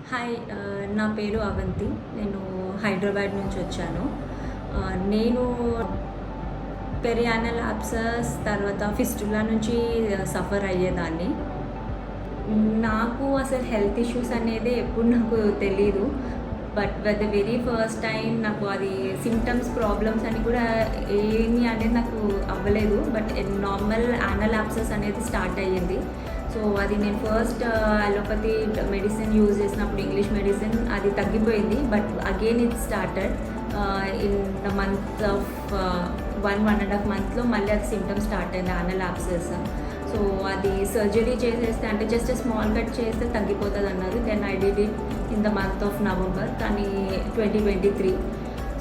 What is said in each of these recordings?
Hi నా పేరు అవంతి. నేను హైదరాబాద్ నుంచి వచ్చాను. నేను పెరియానల్ అబ్సెస్ తర్వాత ఫిస్టులా నుంచి సఫర్ అయ్యేదాన్ని. నాకు అసలు హెల్త్ ఇష్యూస్ అనేది ఎప్పుడు నాకు తెలీదు. But the very first time నాకు అది సిమ్టమ్స్ ప్రాబ్లమ్స్ అని కూడా ఏమి అనేది నాకు అవ్వలేదు. బట్ నార్మల్ యానల్ అబ్సెస్ అనేది స్టార్ట్ అయ్యింది. సో అది నేను ఫస్ట్ అలోపతి మెడిసిన్ యూజ్ చేసినప్పుడు ఇంగ్లీష్ మెడిసిన్ అది తగ్గిపోయింది. But again it started in the month of 1.5 మంత్లో మళ్ళీ అది సిమ్టమ్స్ స్టార్ట్ అయింది యానల్ అబ్సెస్. సో అది సర్జరీ చేసేస్తే అంటే జస్ట్ స్మాల్ కట్ చేస్తే తగ్గిపోతుంది అన్నారు. Then I did it in the month of November కానీ 2023.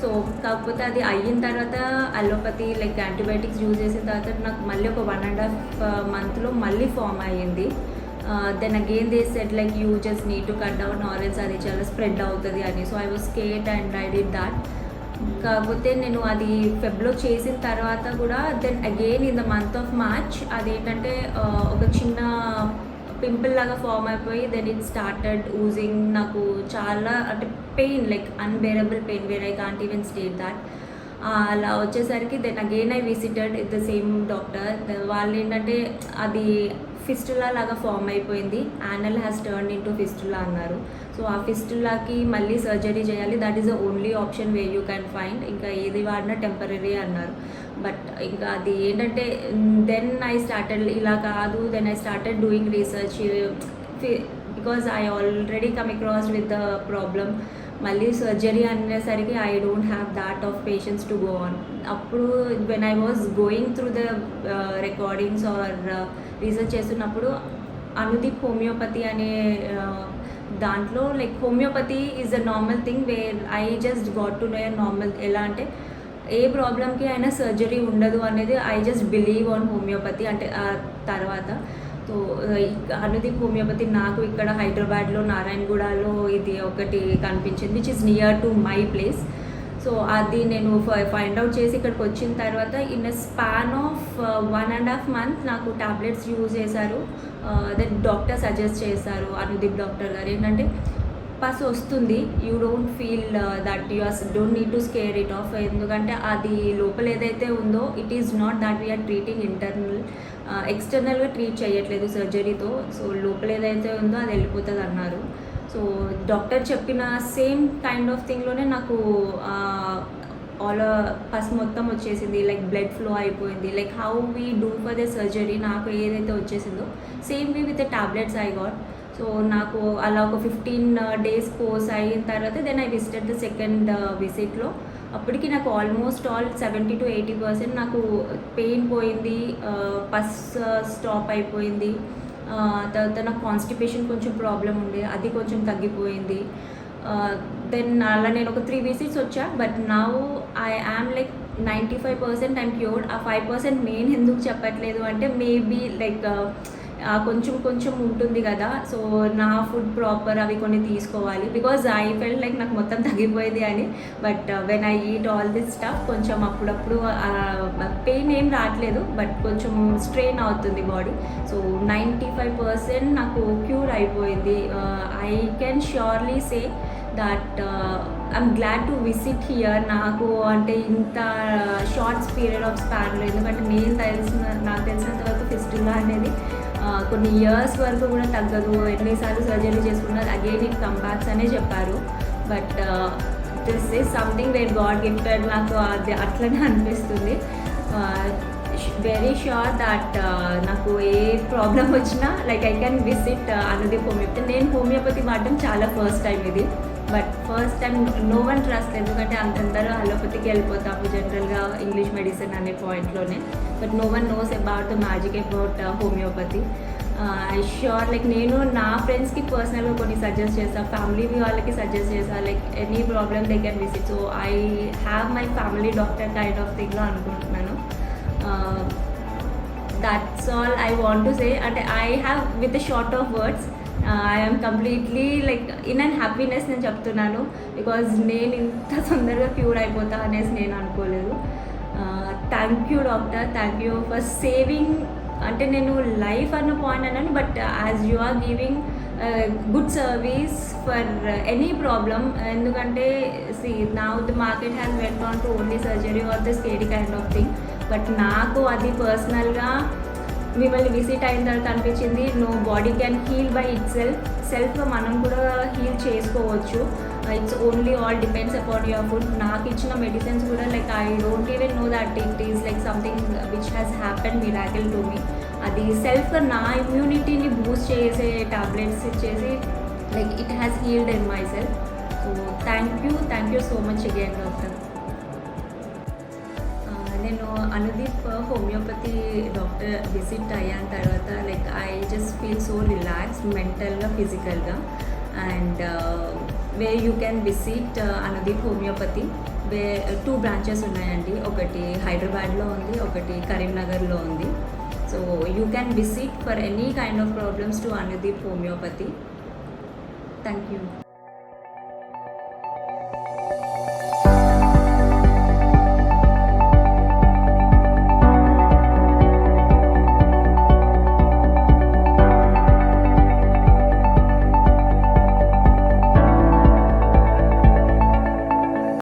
సో కాకపోతే అది అయిన తర్వాత అలోపతి లైక్ యాంటీబయాటిక్స్ యూజ్ చేసిన తర్వాత నాకు మళ్ళీ ఒక 1.5 మంత్లో మళ్ళీ ఫామ్ అయ్యింది. Then again they said like you just need to cut down or else అది చాలా స్ప్రెడ్ అవుతుంది అని. So I was scared and I did that. కాకపోతే నేను అది ఫెబ్లో చేసిన తర్వాత కూడా then again in the month of March అదేంటంటే ఒక చిన్న పింపుల్ లాగా ఫామ్ అయిపోయి దెన్ ఇట్ స్టార్టెడ్ ఊజింగ్. నాకు చాలా అంటే pain like unbearable pain where I can't even state that. అలా వచ్చేసరికి then again I visited with the same doctor. వాళ్ళు ఏంటంటే అది ఫిస్టులా లాగా ఫామ్ అయిపోయింది, anal has turn in to fistula అన్నారు. సో ఆ ఫిస్టులాకి మళ్ళీ సర్జరీ చేయాలి, that is the only option way you can find. ఇంకా ఏది వాడినా టెంపరీ అన్నారు. బట్ ఇంకా అది ఏంటంటే దెన్ ఐ స్టార్టెడ్ ఇలా కాదు, then I started doing research because I already come across with the problem. మళ్ళీ సర్జరీ అనేసరికి I don't have that of patience to go on. అప్పుడు when I was going through the recordings or research చేస్తున్నప్పుడు Anudeep homeopathy అనే దాంట్లో like homeopathy is a normal thing where I just got to know normal. ఎలా అంటే ఏ ప్రాబ్లమ్కి అయినా surgery ఉండదు అనేది I just believe on homeopathy. అంటే తర్వాత సో అనుదీప్ హోమియోపతి నాకు ఇక్కడ హైదరాబాద్లో నారాయణగూడలో ఇది ఒకటి కనిపించింది which is near to my place. So అది నేను ఫైండ్ అవుట్ చేసి ఇక్కడికి వచ్చిన తర్వాత in a span of 1.5 month నాకు టాబ్లెట్స్ యూజ్ చేశారు. దెన్ డాక్టర్ సజెస్ట్ చేశారు, అనుదీప్ డాక్టర్ గారు ఏంటంటే పస్ వస్తుంది, you don't feel that you don't need to scare it off. ఎందుకంటే అది లోపల ఏదైతే ఉందో it is not that we're treating internal, ఎక్స్టర్నల్గా ట్రీట్ చేయట్లేదు సర్జరీతో. సో లోపల ఏదైతే ఉందో అది వెళ్ళిపోతుంది అన్నారు. సో డాక్టర్ చెప్పిన సేమ్ కైండ్ ఆఫ్ థింగ్లోనే నాకు ఆల్ పస్ మొత్తం వచ్చేసింది, లైక్ బ్లడ్ ఫ్లో అయిపోయింది. Like how we do for the surgery నాకు ఏదైతే వచ్చేసిందో same we with the tablets I got. So నాకు అలా ఒక 15 days కోర్స్ అయిన తర్వాత then I visited the second విజిట్లో. అప్పటికి నాకు ఆల్మోస్ట్ ఆల్ 70 to 80% నాకు పెయిన్ పోయింది, పస్ స్టాప్ అయిపోయింది. తర్వాత నాకు కాన్స్టిపేషన్ కొంచెం ప్రాబ్లం ఉండే, అది కొంచెం తగ్గిపోయింది. దెన్ అలా నేను ఒక 3 visits వచ్చా. But now I am like 95% I'm cured. ఆ 5% నేను ఎందుకు చెప్పట్లేదు అంటే మేబీ లైక్ కొంచెం కొంచెం ఉంటుంది కదా. సో నా ఫుడ్ ప్రాపర్ అవి కొన్ని తీసుకోవాలి బికాజ్ ఐ ఫెల్ట్ లైక్ నాకు మొత్తం తగ్గిపోయింది అని. But when I eat all this stuff కొంచెం అప్పుడప్పుడు పెయిన్ ఏం రావట్లేదు, బట్ కొంచెం స్ట్రెయిన్ అవుతుంది బాడీ. సో 95% నాకు క్యూర్ అయిపోయింది. I can surely say that I'm glad to visit here. నాకు అంటే ఇంత షార్ట్స్ పీరియడ్ ఆఫ్ స్పాన్లో, ఎందుకంటే నాకు తెలిసినంత వరకు ఫిస్టులా అనేది కొన్ని ఇయర్స్ వరకు కూడా తగ్గదు, ఎన్నిసార్లు సర్జరీ చేసుకున్నారు అగైన్ ఇట్ కంబ్యాక్స్ అనే చెప్పారు. But this is something where God gifted. నాకు అది అట్లనే అనిపిస్తుంది. వెరీ ష్యూర్ దట్ నాకు ఏ ప్రాబ్లం వచ్చినా like I can visit Anudeep homeopathy. నేను హోమియోపతి వాడడం చాలా ఫస్ట్ టైం ఇది. But first time no one trust, ఎందుకంటే అందరూ అలోపతికి వెళ్ళిపోతాము జనరల్గా ఇంగ్లీష్ మెడిసిన్ అనే పాయింట్లోనే. But no one knows about the magic about homeopathy. I sure like నేను నా ఫ్రెండ్స్కి పర్సనల్గా కొన్ని సజెస్ట్ చేస్తాను, ఫ్యామిలీ వాళ్ళకి సజెస్ట్ చేస్తాను like any problem they can visit. So I have my family doctor kind of థింగ్లో అనుకుంటున్నాను. That's all I want to say. అంటే I have with a short of words I'm completely like in and happiness నేను చెప్తున్నాను. Because నేను ఇంత తొందరగా cure అయిపోతా అనేసి నేను అనుకోలేదు. Thank you doctor, thank you for saving. అంటే నేను లైఫ్ అన్న పాయింట్ అన్నాను, but as you are giving good service for any problem. ఎందుకంటే now the market has went on to only surgery or the scary kind of thing. But నాకు అది పర్సనల్గా మిమ్మల్ని visit అయిన తర్వాత అనిపించింది, no, body can heal by it సెల్ఫ్గా మనం కూడా హీల్ చేసుకోవచ్చు. It's only all depends upon your food. నాకు ఇచ్చిన మెడిసిన్స్ కూడా like I don't even know that it is like something which has happen miracle to me. అది సెల్ఫ్గా నా ఇమ్యూనిటీని బూస్ట్ చేసే టాబ్లెట్స్ ఇచ్చేసి like it has healed in my self. So thank you so much again doctor. నేను Anudeep homeopathy doctor visit అయిన తర్వాత like I just feel so relaxed మెంటల్గా, ఫిజికల్గా. And where you can visit Anudeep homeopathy. 2 branches ఉన్నాయండి, ఒకటి హైదరాబాద్లో ఉంది, ఒకటి కరీంనగర్లో ఉంది. So you can visit for any kind of problems to Anudeep homeopathy. Thank you.